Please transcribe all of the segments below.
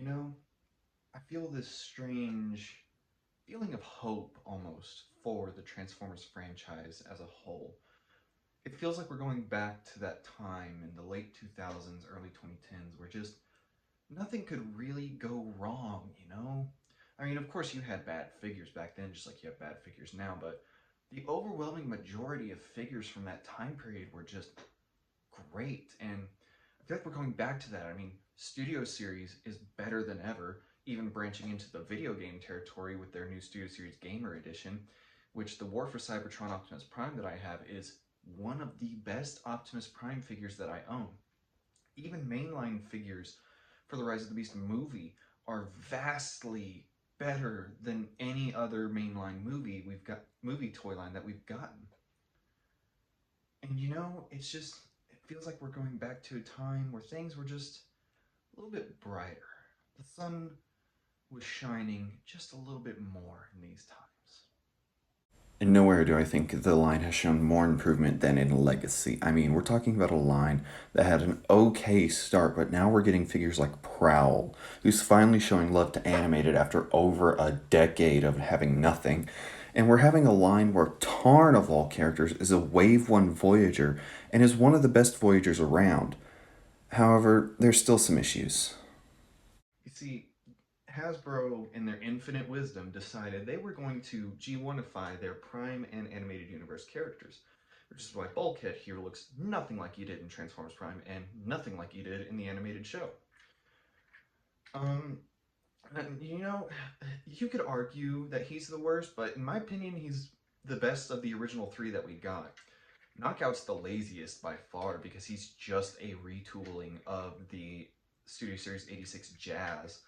I feel this strange feeling of hope almost for the Transformers franchise as a whole. It feels like we're going back to that time in the late 2000s, early 2010s, where just nothing could really go wrong? I mean, of course, you had bad figures back then, just like you have bad figures now, but the overwhelming majority of figures from that time period were just great. And I feel like we're going back to that. I mean, Studio Series is better than ever, even branching into the video game territory with their new Studio Series Gamer Edition, which the War for Cybertron Optimus Prime that I have is one of the best Optimus Prime figures that I own. Even mainline figures for the Rise of the Beast movie are vastly better than any other mainline movie toy line that we've gotten. And it feels like we're going back to a time where things were just a little bit brighter. The sun was shining just a little bit more in these times. And nowhere do I think the line has shown more improvement than in Legacy. I mean, we're talking about a line that had an okay start, but now we're getting figures like Prowl, who's finally showing love to animated after over a decade of having nothing. And we're having a line where Tarn, of all characters, is a Wave 1 Voyager and is one of the best Voyagers around. However, there's still some issues. You see, Hasbro, in their infinite wisdom, decided they were going to G1ify their Prime and Animated Universe characters, which is why Bulkhead here looks nothing like he did in Transformers Prime and nothing like he did in the animated show. Um, and, you could argue that he's the worst, but in my opinion, he's the best of the original three that we got. Knockout's the laziest by far because he's just a retooling of the Studio Series 86 Jazz.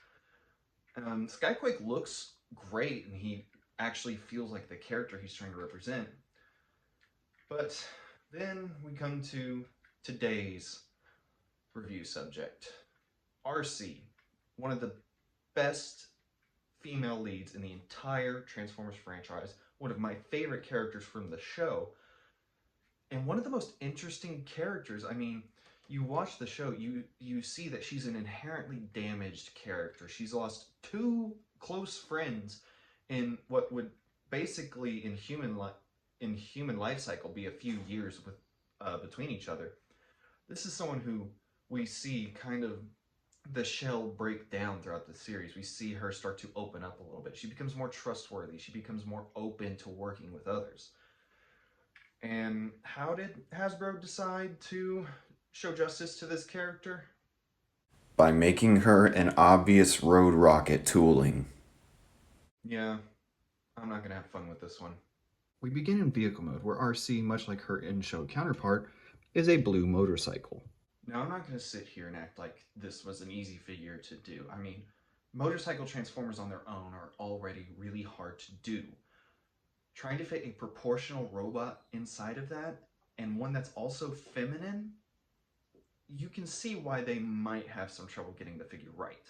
Skyquake looks great and he actually feels like the character he's trying to represent. But then we come to today's review subject. Arcee, one of the best female leads in the entire Transformers franchise, one of my favorite characters from the show, and one of the most interesting characters. I mean, you watch the show, you see that she's an inherently damaged character. She's lost two close friends in what would basically in human life cycle be a few years with between each other. This is someone who we see kind of the shell break down throughout the series. We see her start to open up a little bit. She becomes more trustworthy. She becomes more open to working with others. And how did Hasbro decide to show justice to this character? By making her an obvious road rocket tooling. Yeah, I'm not gonna have fun with this one. We begin in vehicle mode, where Arcee, much like her in-show counterpart, is a blue motorcycle. Now, I'm not gonna sit here and act like this was an easy figure to do. I mean, motorcycle transformers on their own are already really hard to do. Trying to fit a proportional robot inside of that, and one that's also feminine, you can see why they might have some trouble getting the figure right.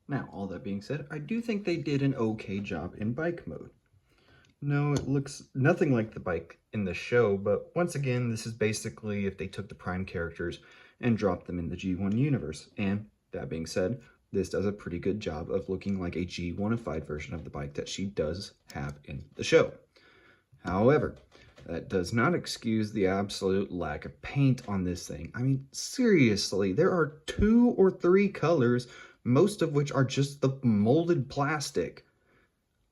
Now, all that being said, I do think they did an okay job in bike mode. No, it looks nothing like the bike in the show, but once again, this is basically if they took the Prime characters and dropped them in the G1 universe. And that being said, this does a pretty good job of looking like a G1ified version of the bike that she does have in the show. However, that does not excuse the absolute lack of paint on this thing. I mean, seriously, there are 2 or 3 colors, most of which are just the molded plastic.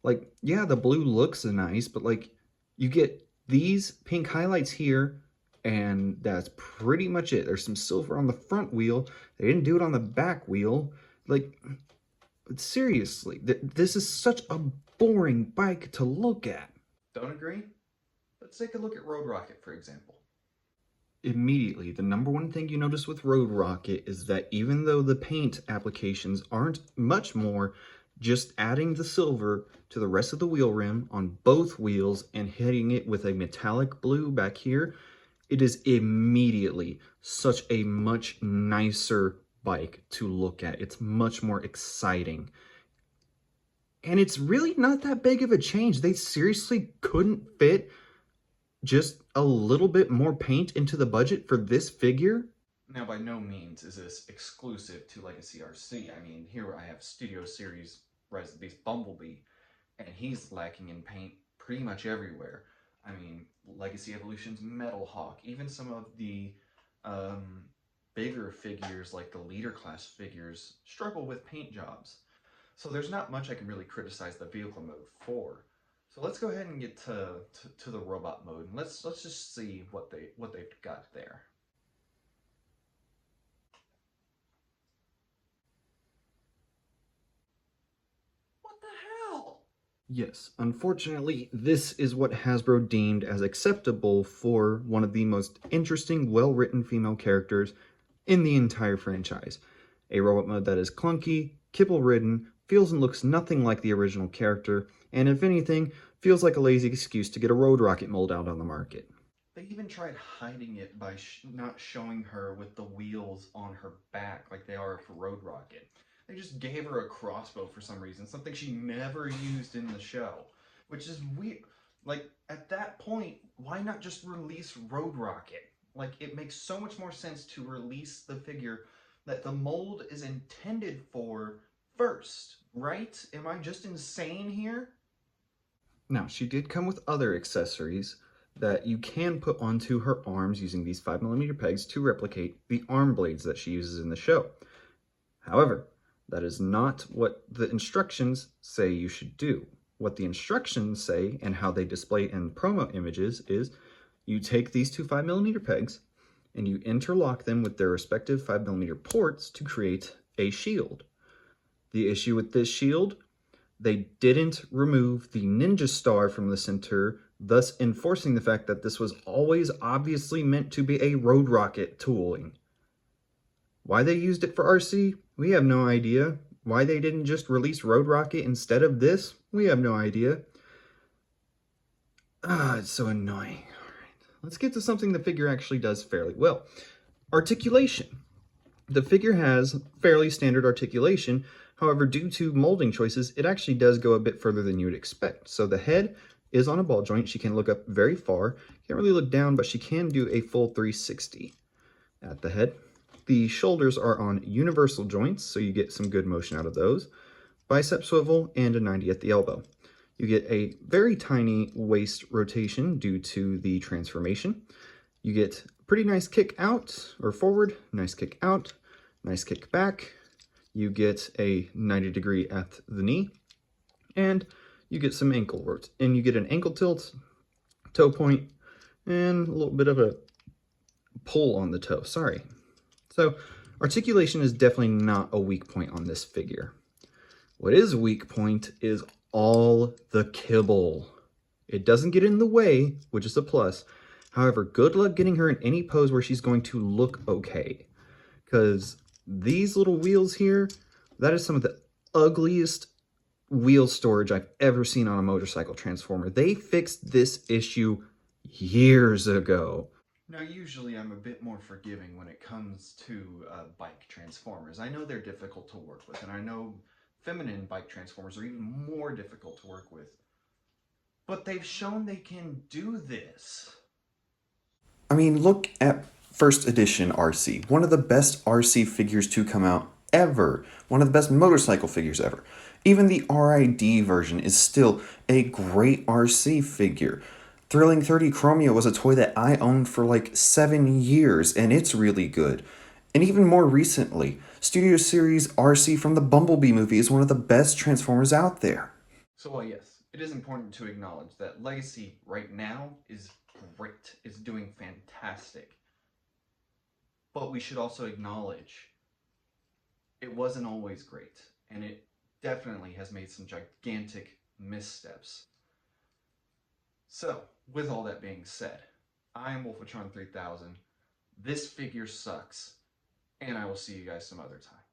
Like, yeah, the blue looks nice, but like, you get these pink highlights here, and that's pretty much it. There's some silver on the front wheel. They didn't do it on the back wheel. Like, seriously, this is such a boring bike to look at. Don't agree? Let's take a look at Road Rocket, for example. Immediately, the number one thing you notice with Road Rocket is that even though the paint applications aren't much more, just adding the silver to the rest of the wheel rim on both wheels and hitting it with a metallic blue back here, it is immediately such a much nicer bike to look at. It's much more exciting. And it's really not that big of a change. They seriously couldn't fit just a little bit more paint into the budget for this figure. Now, by no means is this exclusive to Legacy Arcee. I mean, here I have Studio Series Rise of the Beast Bumblebee, and he's lacking in paint pretty much everywhere. I mean, Legacy Evolution's Metal Hawk, even some of the um, bigger figures like the leader class figures struggle with paint jobs. So there's not much I can really criticize the vehicle mode for. So let's go ahead and get to the robot mode. And let's just see what they've got there. What the hell? Yes, unfortunately, this is what Hasbro deemed as acceptable for one of the most interesting, well-written female characters in the entire franchise. A robot mode that is clunky, kibble-ridden, feels and looks nothing like the original character, and if anything, feels like a lazy excuse to get a Road Rocket mold out on the market. They even tried hiding it by not showing her with the wheels on her back like they are for Road Rocket. They just gave her a crossbow for some reason, something she never used in the show, which is weird. Like, at that point, why not just release Road Rocket? Like, it makes so much more sense to release the figure that the mold is intended for first, right? Am I just insane here? Now, she did come with other accessories that you can put onto her arms using these 5mm pegs to replicate the arm blades that she uses in the show. However, that is not what the instructions say you should do. What the instructions say and how they display in promo images is you take these two 5mm pegs and you interlock them with their respective 5mm ports to create a shield. The issue with this shield, they didn't remove the ninja star from the center, thus enforcing the fact that this was always obviously meant to be a Road Rocket tooling. Why they used it for Arcee, we have no idea. Why they didn't just release Road Rocket instead of this, we have no idea. It's so annoying. Alright, let's get to something the figure actually does fairly well. Articulation. The figure has fairly standard articulation, however, due to molding choices, it actually does go a bit further than you would expect. So the head is on a ball joint. She can look up very far. Can't really look down, but she can do a full 360 at the head. The shoulders are on universal joints, so you get some good motion out of those. Bicep swivel and a 90 at the elbow. You get a very tiny waist rotation due to the transformation. You get a pretty nice kick out or forward, nice kick out, nice kick back. You get a 90-degree at the knee, and you get some ankle rot, and you get an ankle tilt, toe point, and a little bit of a pull on the toe. Sorry. So articulation is definitely not a weak point on this figure. What is a weak point is all the kibble. It doesn't get in the way, which is a plus. However, good luck getting her in any pose where she's going to look okay. Because these little wheels here, that is some of the ugliest wheel storage I've ever seen on a motorcycle transformer. They fixed this issue years ago. Now, usually I'm a bit more forgiving when it comes to bike transformers. I know they're difficult to work with, and I know feminine bike transformers are even more difficult to work with. But they've shown they can do this. I mean, look at first edition Arcee, one of the best Arcee figures to come out ever, one of the best motorcycle figures ever. Even the RID version is still a great Arcee figure. Thrilling 30 Chromia was a toy that I owned for like 7 years, and it's really good. And even more recently, Studio Series Arcee from the Bumblebee movie is one of the best Transformers out there. So, yes, it is important to acknowledge that Legacy right now is great. It's doing fantastic. But we should also acknowledge it wasn't always great, and it definitely has made some gigantic missteps. So, with all that being said, I am Wolfatron 3000. This figure sucks, and I will see you guys some other time.